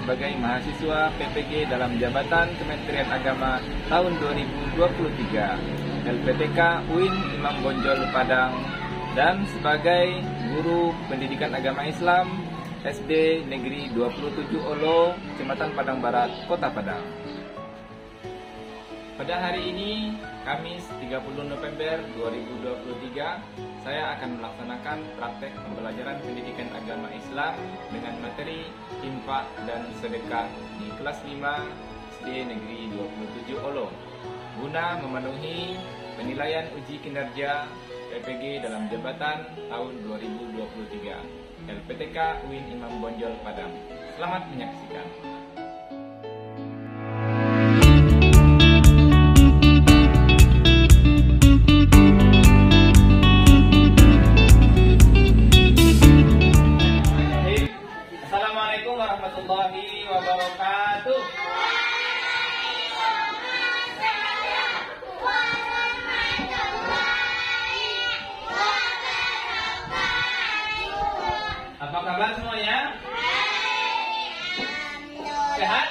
sebagai mahasiswa PPG dalam jabatan Kementerian Agama tahun 2023, LPTK UIN Imam Bonjol Padang, dan sebagai guru pendidikan agama Islam SD Negeri 27 Olo, Kecamatan Padang Barat, Kota Padang. Pada hari ini, Kamis 30 November 2023, saya akan melaksanakan praktek pembelajaran pendidikan agama Islam dengan materi infak dan sedekah di kelas 5 SD Negeri 27 Olo, guna memenuhi penilaian uji kinerja PPG dalam jabatan tahun 2023, LPTK UIN Imam Bonjol Padang. Selamat menyaksikan. Assalamualaikum warahmatullahi wabarakatuh. Apa kabar semuanya? Sehat?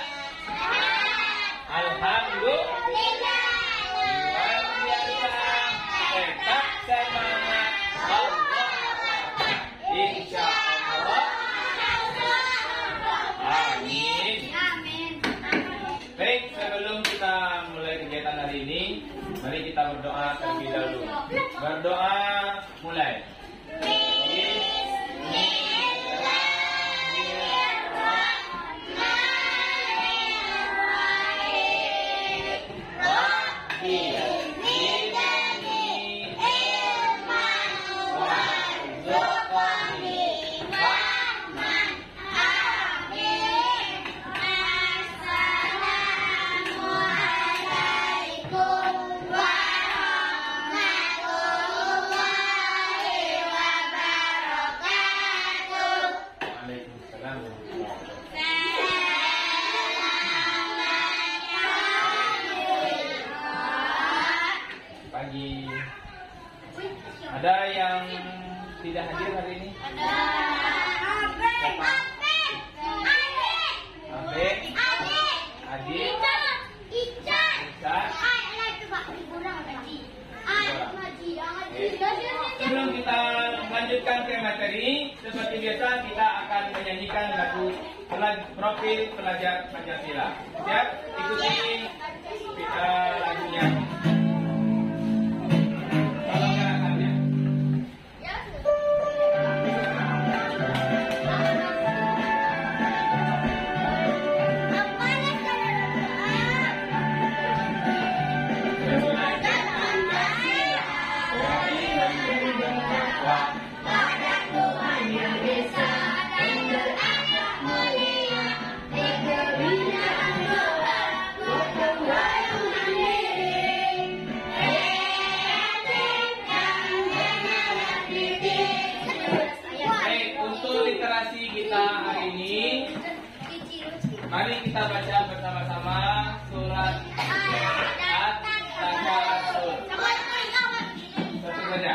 Alhamdulillah. Luar biasa. Tetap semangat. Allah. Insya Allah. Amin. Baik, sebelum kita mulai kegiatan hari ini, mari kita berdoa terlebih dahulu. Berdoa mulai. Pagi. Ada yang tidak hadir hari ini? Ada. Siapa? Abe. Adik. Ica. Sebelum kita lanjutkan ke materi, seperti biasa kita akan menyanyikan lagu profil pelajar Pancasila. Siap? Ikuti kita lagunya. Kita hari ini, mari kita baca bersama-sama surat At-Takatsur. Satu saja.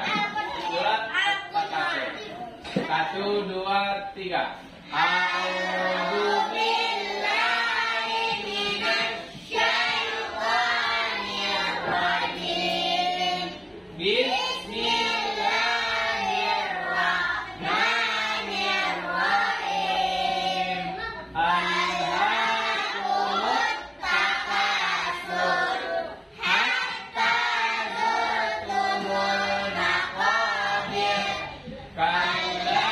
Surat At-Takatsur. 1, 2, 3. A'udzu billahi minasy syaithanir rajim. Kalla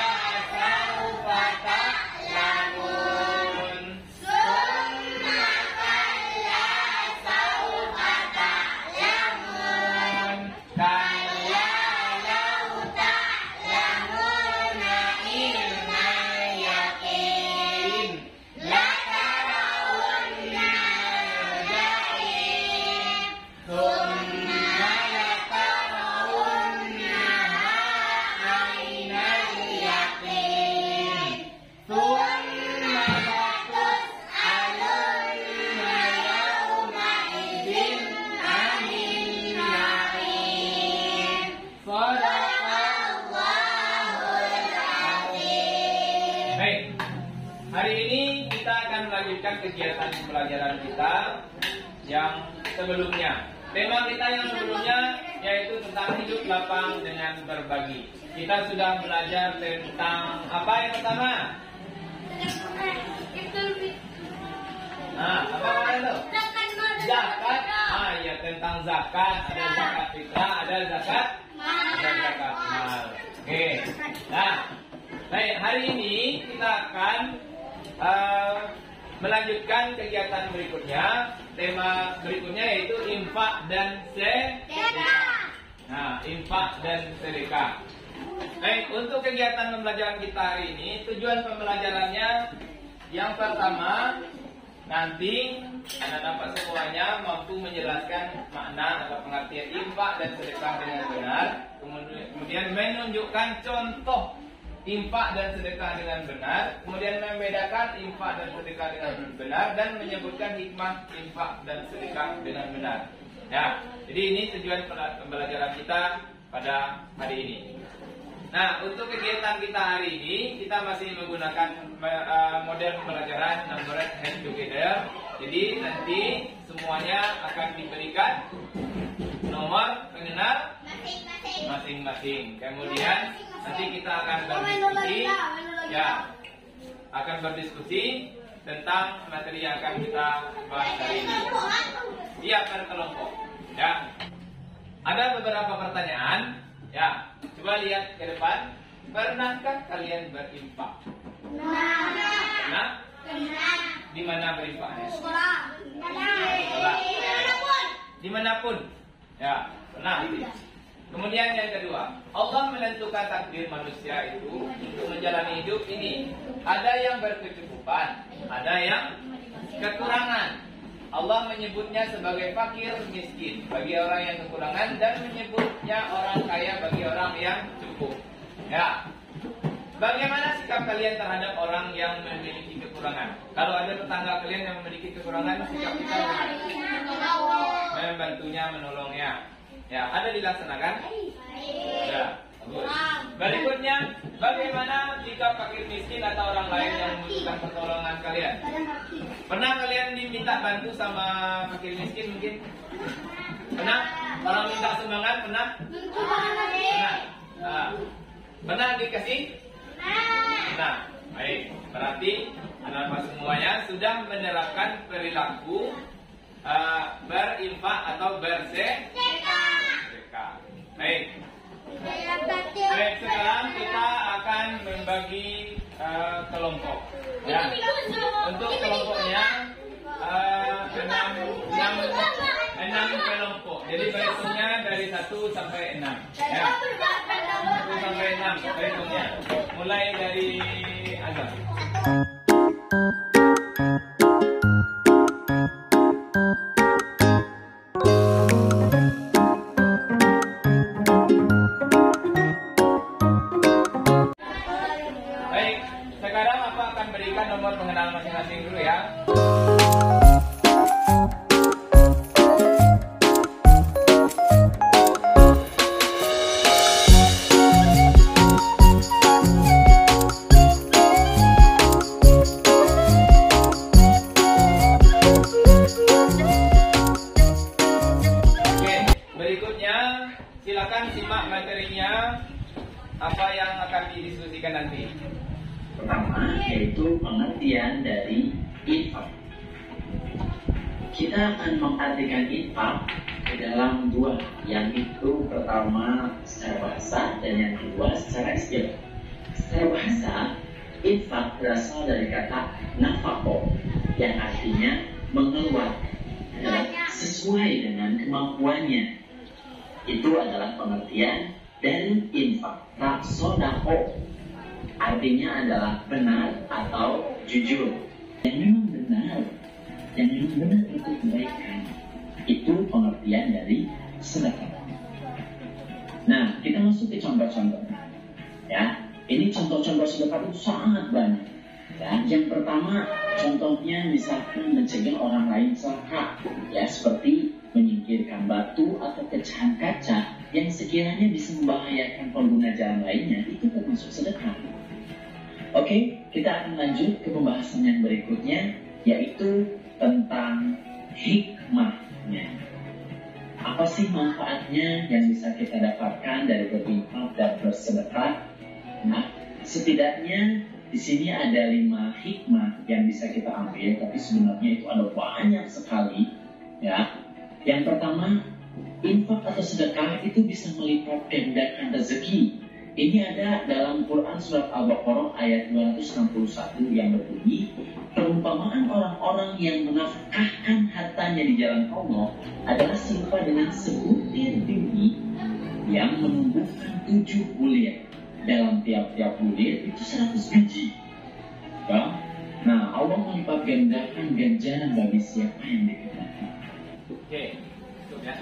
saufa ta'lamun. melanjutkan kegiatan pembelajaran kita yang sebelumnya. Tema kita yang sebelumnya yaitu tentang hidup lapang dengan berbagi. Kita sudah belajar tentang apa yang pertama? Apa itu? Zakat. Ya, tentang zakat. Ada zakat fitrah, ada zakat mal. Oke. Nah, baik, hari ini kita akan melanjutkan kegiatan berikutnya. Tema berikutnya yaitu infak dan sedekah. Nah, infak dan sedekah. Baik, untuk kegiatan pembelajaran kita hari ini, tujuan pembelajarannya yang pertama, nanti anak-anak semuanya mampu menjelaskan makna atau pengertian infak dan sedekah dengan benar, kemudian menunjukkan contoh infak dan sedekah dengan benar, kemudian membedakan infak dan sedekah dengan benar, dan menyebutkan hikmah infak dan sedekah dengan benar. Ya, jadi ini tujuan pembelajaran kita pada hari ini. Nah, untuk kegiatan kita hari ini, kita masih menggunakan model pembelajaran numbered hand together. Jadi nanti semuanya akan diberikan nomor pengenal masing-masing. Kemudian nanti kita akan berdiskusi, tentang materi yang akan kita bahas hari ini. Iya, per kelompok. Ya, ada beberapa pertanyaan. Ya, coba lihat ke depan. Pernahkah kalian berinfak? Pernah? Di mana berinfaknya? Sekolah. Dimanapun. Ya, pernah. Kemudian yang kedua, Allah menentukan takdir manusia itu untuk menjalani hidup ini. Ada yang berkecukupan, ada yang kekurangan. Allah menyebutnya sebagai fakir miskin bagi orang yang kekurangan, dan menyebutnya orang kaya bagi orang yang cukup. Ya, bagaimana sikap kalian terhadap orang yang memiliki kekurangan? Kalau ada tetangga kalian yang memiliki kekurangan, sikap kita membantunya, menolongnya. Ya, ada dilaksanakan? Ya, bagus. Berikutnya, bagaimana sikap fakir miskin atau orang lain yang membutuhkan pertolongan kalian? Pernah kalian diminta bantu sama fakir miskin mungkin? Pernah? Orang minta sumbangan pernah? Pernah. Pernah dikasih? Nah, baik. Berarti anak-anak semuanya sudah menerapkan perilaku berinfak atau bersedekah. Baik. Baik, sekarang kita akan membagi kelompok. Ya. Untuk kelompoknya 6 kelompok. Jadi berhitungnya dari 1 sampai 6. Ya. 1 sampai 6 berhitungnya. Mulai dari azan. Nomor pengenal masing-masing dulu ya. Oke, berikutnya silakan simak materinya, apa yang akan didiskusikan nanti. Pertama, yaitu pengertian dari infak. Kita akan mengartikan infak ke dalam dua, yang itu pertama secara bahasa dan yang kedua secara istilah. Secara bahasa, infak berasal dari kata nafaqo, yang artinya mengeluarkan, adalah sesuai dengan kemampuannya. Itu adalah pengertian dari infak. Sodako artinya adalah benar atau jujur. Yang memang benar itu kebaikan. Itu pengertian dari sedekah. Nah, kita masuk ke contoh-contoh. Ya, ini contoh-contoh sedekah itu sangat banyak. Ya, yang pertama contohnya misalkan mencegah orang lain celaka, ya, seperti menyingkirkan batu atau pecahan kaca yang sekiranya bisa membahayakan pengguna jalan lainnya, itu termasuk sedekah. Oke, kita akan lanjut ke pembahasan yang berikutnya, manfaatnya. Apa sih manfaatnya yang bisa kita dapatkan dari berinfak dan bersedekah? Nah, setidaknya di sini ada 5 hikmah yang bisa kita ambil, tapi sebenarnya itu ada banyak sekali. Ya, yang pertama, infak atau sedekah itu bisa melipat gandakan rezeki. Ini ada dalam Quran surat Al-Baqarah ayat 261 yang berbunyi, perumpamaan orang-orang yang menafkahkan hartanya di jalan Allah adalah serupa dengan sebutir biji yang menumbuhkan 7 bulir. Dalam tiap-tiap bulir itu 100 biji. Ya? Nah, Allah melipat gandakan ganjaran bagi siapa yang dikehendaki. Oke, cukup ya.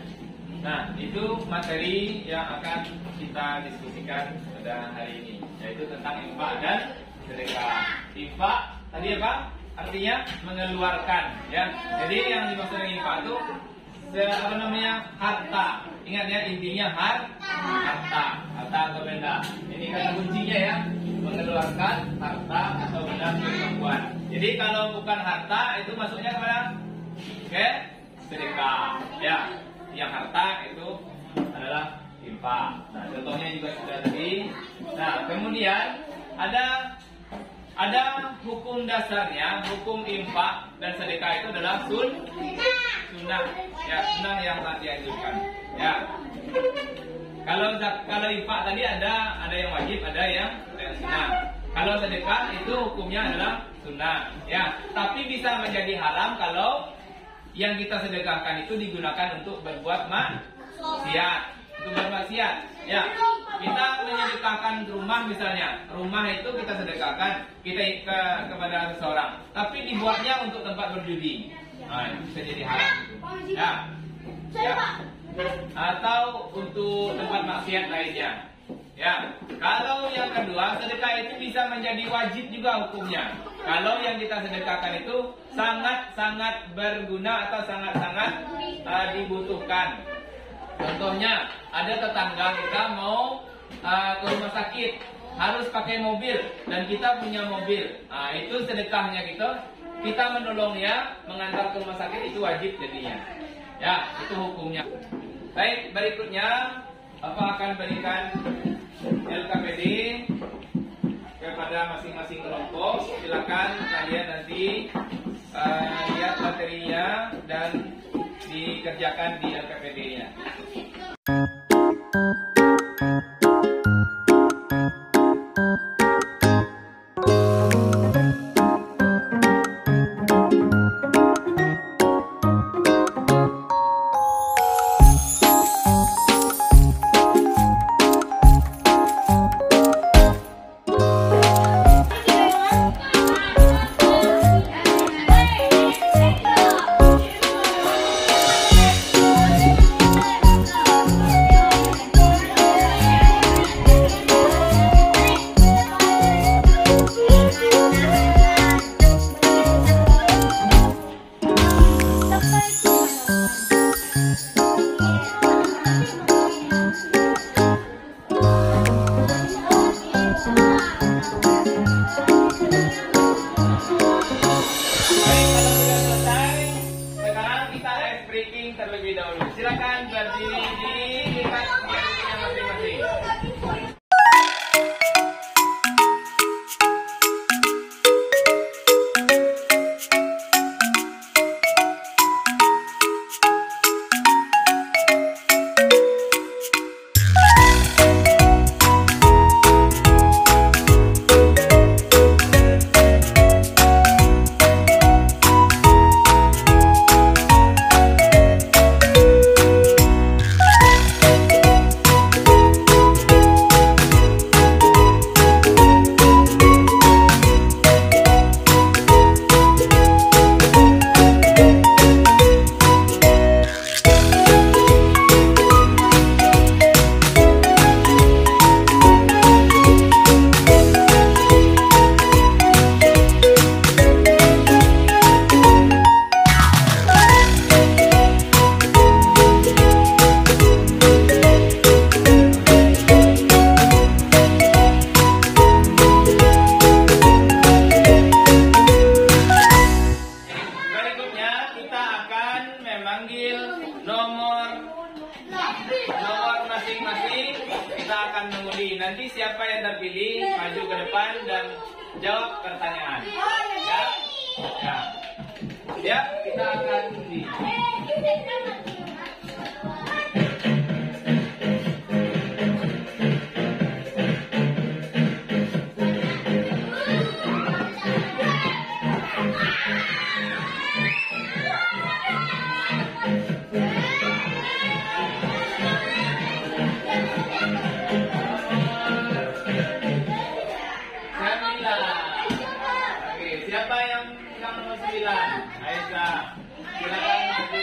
Nah, itu materi yang akan kita diskusikan pada hari ini, yaitu tentang infak dan sedekah. Infak tadi apa? Artinya mengeluarkan, ya. Jadi yang dimaksud dengan infak itu apa namanya? Harta. Ingat ya, intinya harta atau benda. Ini kata kuncinya ya, mengeluarkan harta atau benda perempuan. Jadi kalau bukan harta itu masuknya kepada sedekah, ya. Yang harta itu adalah infak. Nah, contohnya juga sudah tadi. Nah, kemudian ada hukum dasarnya, hukum infak dan sedekah itu adalah sunnah. Ya, sunnah yang telah dianjurkan. Ya. Kalau infak tadi ada yang wajib, ada yang sunnah. Kalau sedekah itu hukumnya adalah sunnah. Ya, tapi bisa menjadi haram kalau yang kita sedekahkan itu digunakan untuk berbuat maksiat. Ya, kita menyedekahkan rumah misalnya. Rumah itu kita sedekahkan kepada seseorang, tapi dibuatnya untuk tempat berjudi. Nah, itu bisa jadi haram. Ya. Atau untuk tempat maksiat lainnya. Ya, kalau yang kedua, sedekah itu bisa menjadi wajib juga hukumnya. Kalau yang kita sedekahkan itu sangat-sangat berguna atau sangat-sangat dibutuhkan. Contohnya, ada tetangga kita mau ke rumah sakit, harus pakai mobil, dan kita punya mobil. Nah, itu sedekahnya kita menolongnya mengantar ke rumah sakit, itu wajib jadinya. Ya, itu hukumnya. Baik, berikutnya Bapak akan berikan LKPD kepada masing-masing kelompok. Silakan kalian nanti lihat materinya dan dikerjakan di LKPD-nya. Terlebih dahulu, silakan berdiri di dekat masing-masing. nomor masing-masing kita akan mengundi. Nanti siapa yang terpilih maju ke depan dan jawab pertanyaan. Ya, ya kita akan undi. Siapa yang nomor 9? Aisyah. Silakan maju.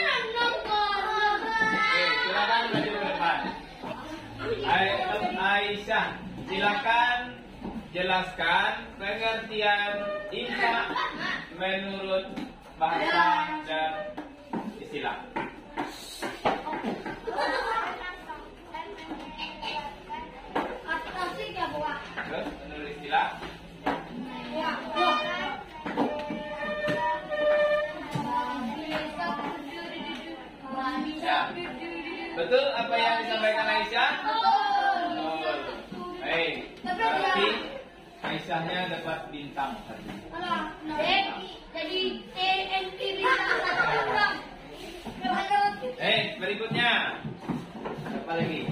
Oke, silakan maju ke depan. Aisyah, silakan jelaskan pengertian infak menurut bahasa dan istilah. Terus menurut istilah. Ya. Betul apa yang disampaikan Aisyah? Betul. Baik. Berarti Aisyahnya dapat bintang. Jadi TNT bintang. Berikutnya. Apa lagi?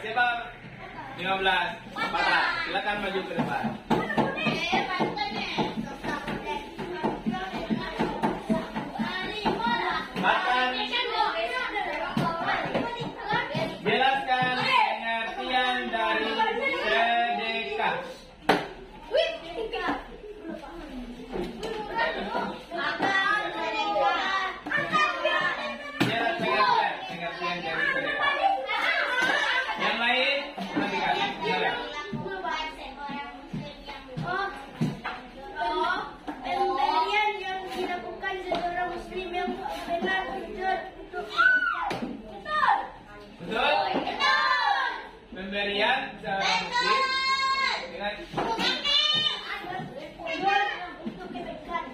Siapa? 15. Patah. Silakan maju ke depan. Patah. Jelaskan pengertian dari sedekah. Pengertian dari sedekah. Yang lain, pemberian yang dilakukan seorang muslim yang benar untuk betul. Pemberian seorang muslim dengan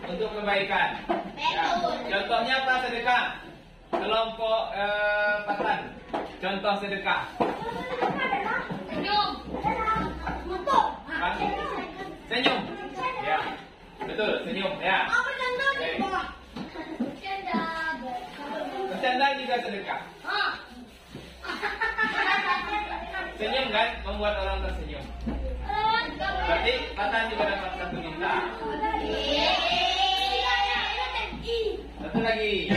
untuk kebaikan. Ya. Contohnya apa sedekah? Kelompok patan. Contoh sedekah. Senyum. Ya. Betul, senyum. Ya. Bercanda juga sedekah. Senyum kan membuat orang tersenyum. Berarti patan juga dapat satu bintang. Satu lagi.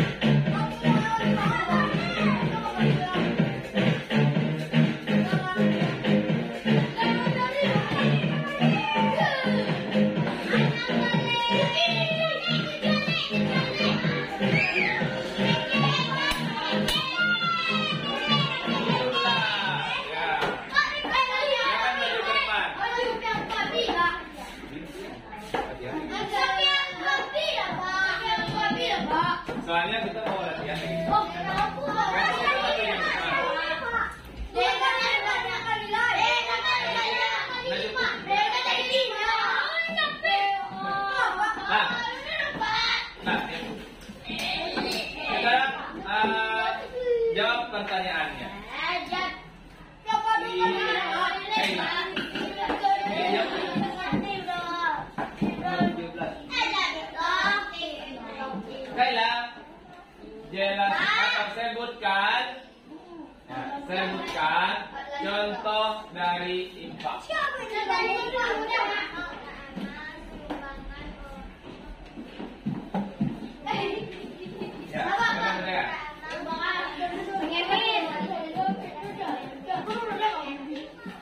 Soalnya kita mau latihan lagi. Sekarang jawab pertanyaannya. Kaila, jelas atau sebutkan contoh dari infak. Ya, silakan.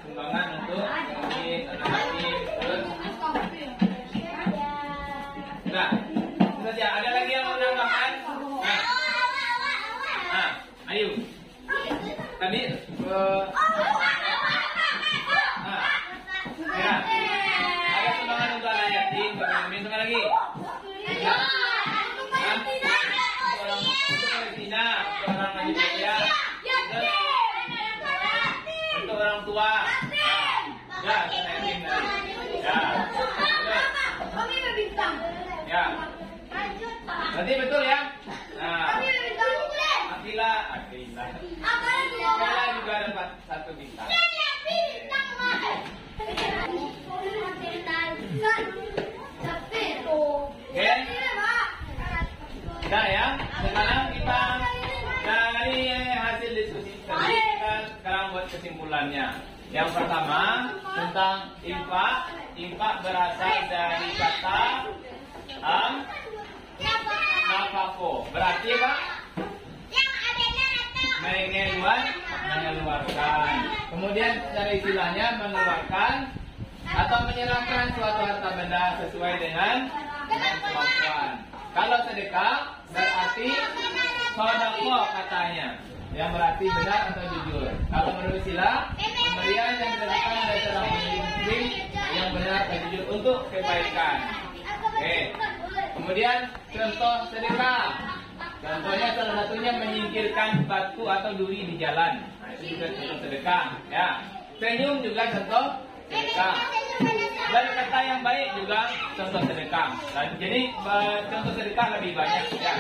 Sumbangan untuk masjid, anak yatim, terus. Nah, saja ada lagi yang mau menambahkan? Ayo. Tadi Ya, sana Edwin tadi. Ya. Kami berbintang. Ya. Lanjut, Pak. Berarti betul ya? Nah, Kami berbintang. Akila. Akila juga dapat 1 bintang. Oke. Nah ya, sekarang kita dari hasil diskusi tadi kita sekarang buat kesimpulannya. Yang pertama tentang infak. Infak berasal dari kata nafako. Berarti apa? Mengeluarkan. Kemudian dari istilahnya mengeluarkan atau menyerahkan suatu harta benda sesuai dengan kemampuan. Kalau sedekah berarti sodako katanya, yang berarti benar atau jujur. Kalau menurut istilah pemberian yang dilakukan oleh seorang muslim yang benar dan jujur untuk kebaikan. Oke. Kemudian contoh sedekah. Contohnya salah satunya menyingkirkan batu atau duri di jalan. Nah, itu juga contoh sedekah. Ya. Senyum juga contoh sedekah. Berkata yang baik juga contoh sedekah. Dan jadi contoh sedekah lebih banyak. Ya.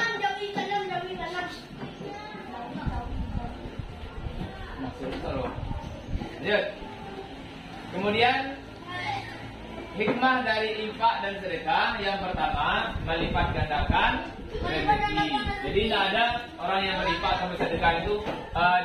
Lanjut. Kemudian hikmah dari infak dan sedekah yang pertama melipat gandakan rezeki. Jadi tidak ada orang yang berinfak sampai sedekah itu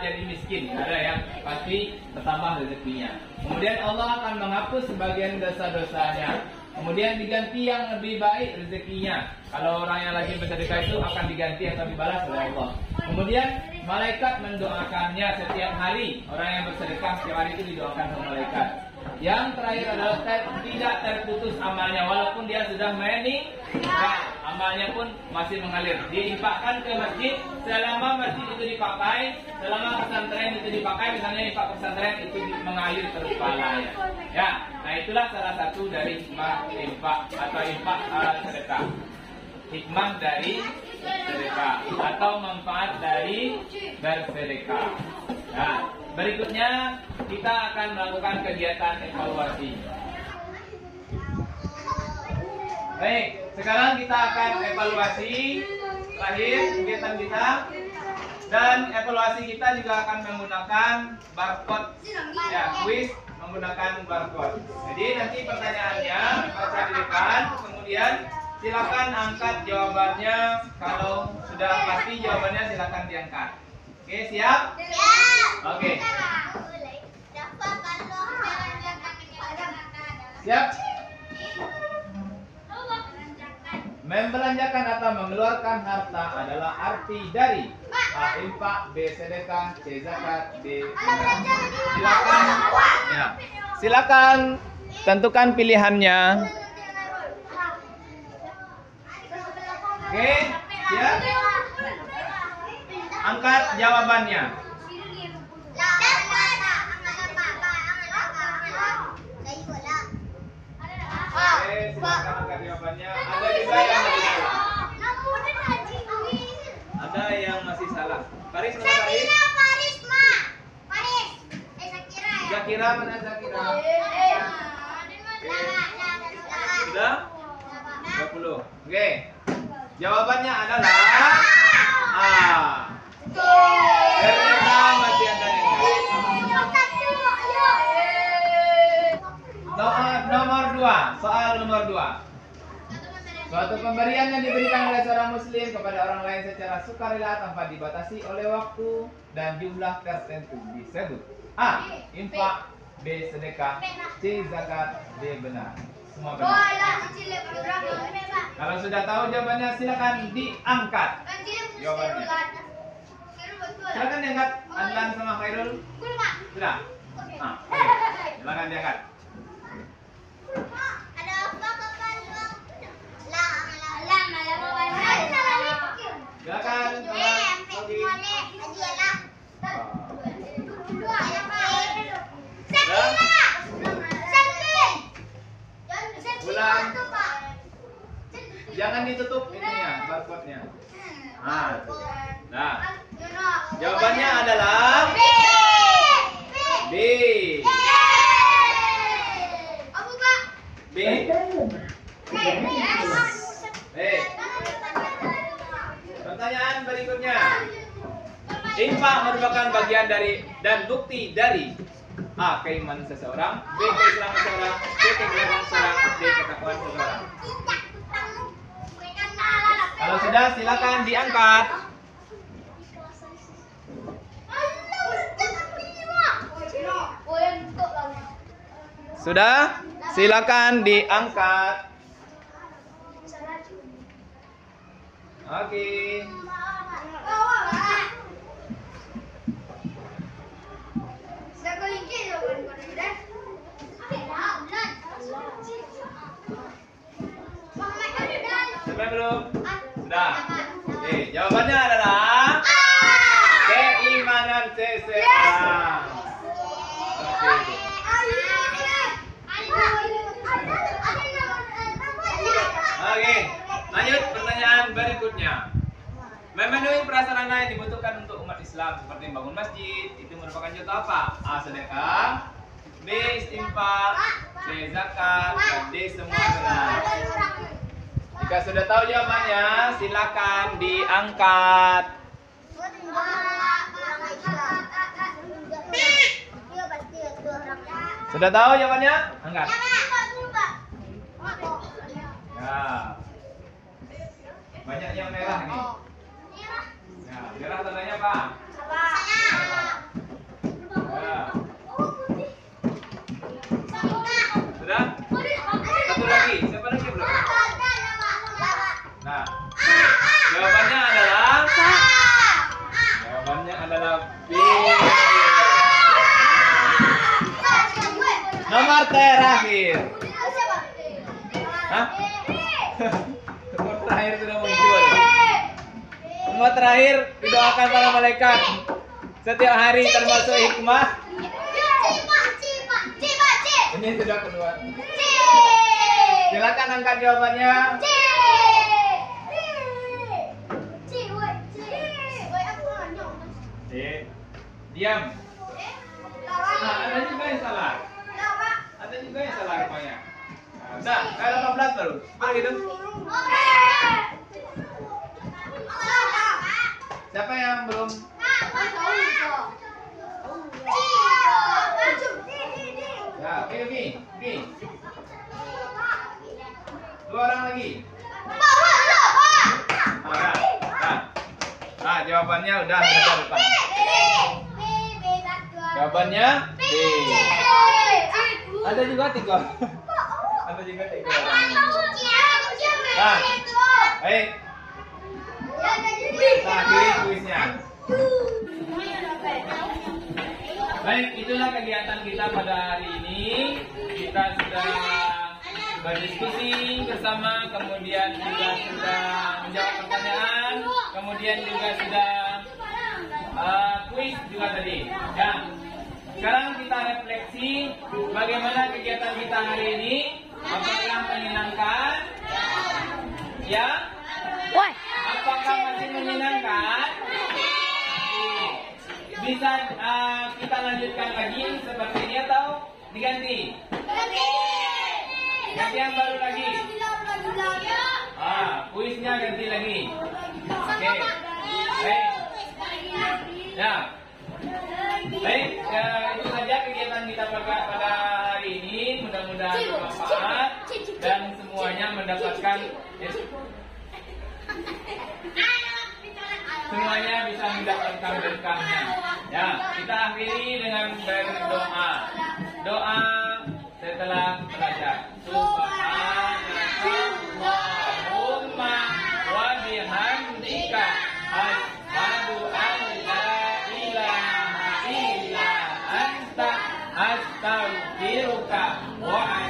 jadi miskin. Ada yang pasti bertambah rezekinya. Kemudian Allah akan menghapus sebagian dosa-dosanya. Kemudian diganti yang lebih baik rezekinya. Kalau orang yang lagi bersedekah itu akan diganti atau dibalas oleh Allah. Kemudian malaikat mendoakannya setiap hari. Orang yang bersedekah setiap hari itu didoakan sama malaikat. Yang terakhir adalah tidak terputus amalnya walaupun dia sudah meninggal, amalnya pun masih mengalir. Diinfakkan ke masjid selama masjid itu dipakai, selama pesantren itu dipakai, misalnya infak pesantren itu mengalir terus pahalanya. Ya, nah itulah salah satu dari hikmah infak atau infak sedekah. Hikmah dari sedekah atau manfaat dari bersedekah. Nah, berikutnya kita akan melakukan kegiatan evaluasi. Baik, sekarang kita akan evaluasi terakhir kegiatan kita. Dan evaluasi kita juga akan menggunakan barcode. Ya, quiz menggunakan barcode. Jadi nanti pertanyaannya baca di depan, kemudian silakan angkat jawabannya. Kalau sudah pasti jawabannya silakan diangkat. Oke, siap? Oke. Siap? Membelanjakan atau mengeluarkan harta adalah arti dari A. Infak, B. Sedekah, C. Zakat, D. Silakan. Ya. Silakan tentukan pilihannya. Oke, siap? Angkat jawabannya. Oke, silakan angkat jawabannya. Ada juga yang masih salah. Ada yang masih salah. Faris mana Faris? Zakira mana Zakira? Sudah? 20. Oke. Jawabannya adalah A. Ternyata masih ada yang nomor 2. Soal nomor 2. Suatu pemberian yang diberikan oleh seorang muslim kepada orang lain secara sukarela tanpa dibatasi oleh waktu dan jumlah tertentu disebut A. Infak, B. Sedekah, C. Zakat, D. Benar. Semua benar. Kalau sudah tahu jawabannya silakan diangkat jawabannya. Silakan diangkat Adlan sama Khairul. Sudah? Ah, oke. Silakan diangkat. Silakan. Bulan. Jangan ditutup ininya, barcode-nya. Nah. Jawabannya adalah B. infak merupakan bagian dari dan bukti dari A. Keimanan seseorang, B. Keislaman seseorang, C. kegiatan seseorang, D. ketakwaan seseorang. Kalau sudah silakan diangkat. Sudah? Silakan diangkat. Oke. Sudah belum? Sudah. Oke, jawabannya adalah keimanan seseorang. Oke. Oke, lanjut pertanyaan berikutnya. Memenuhi prasarana yang dibutuhkan untuk umat Islam seperti membangun masjid, itu merupakan contoh apa? A. Sedekah, B. Istinfak, C. Zakat, dan D. semua benar. Jika sudah tahu jawabannya, silakan diangkat. Sudah tahu jawabannya? Angkat. Ya. Banyak yang merah nih. Ya, merah tandanya apa? Ya. Sudah? Satu lagi. Siapa lagi belum? Nah, jawabannya adalah B. Nomor terakhir. Hah? Nomor terakhir sudah muncul. Nomor terakhir didoakan para malaikat setiap hari termasuk hikmah. Ini sudah kedua. Silakan angkat jawabannya. Diam. Nah, ada juga yang salah. Ada juga yang salah rupanya. Nah, kayak 18 baru. Apa gitu? Siapa yang belum? Ya, oke. Dua orang lagi. Nah, jawabannya udah depan. Jawabannya B. Ada juga 3. Ada juga 3. Nah, baik. Nah, akhiri kuisnya. Baik, itulah kegiatan kita pada hari ini. Kita sudah berdiskusi bersama, kemudian juga sudah menjawab pertanyaan, kemudian juga sudah kuis juga tadi. Ya. Sekarang kita refleksi bagaimana kegiatan kita hari ini. Apakah menyenangkan? Ya? Apakah masih menyenangkan? Bisa kita lanjutkan lagi seperti ini atau diganti? Ganti yang baru lagi. Kuisnya ganti lagi. Oke. Baik. Ya. Baik, itu saja kegiatan kita pada hari ini. Mudah-mudahan bermanfaat dan semuanya mendapatkan semuanya bisa mendapatkan berkahnya. Ya, kita akhiri dengan berdoa. Doa setelah belajar. Subhanallahumma wa bihamdika asyhadu an la ilaha illa anta astaghfiruka wa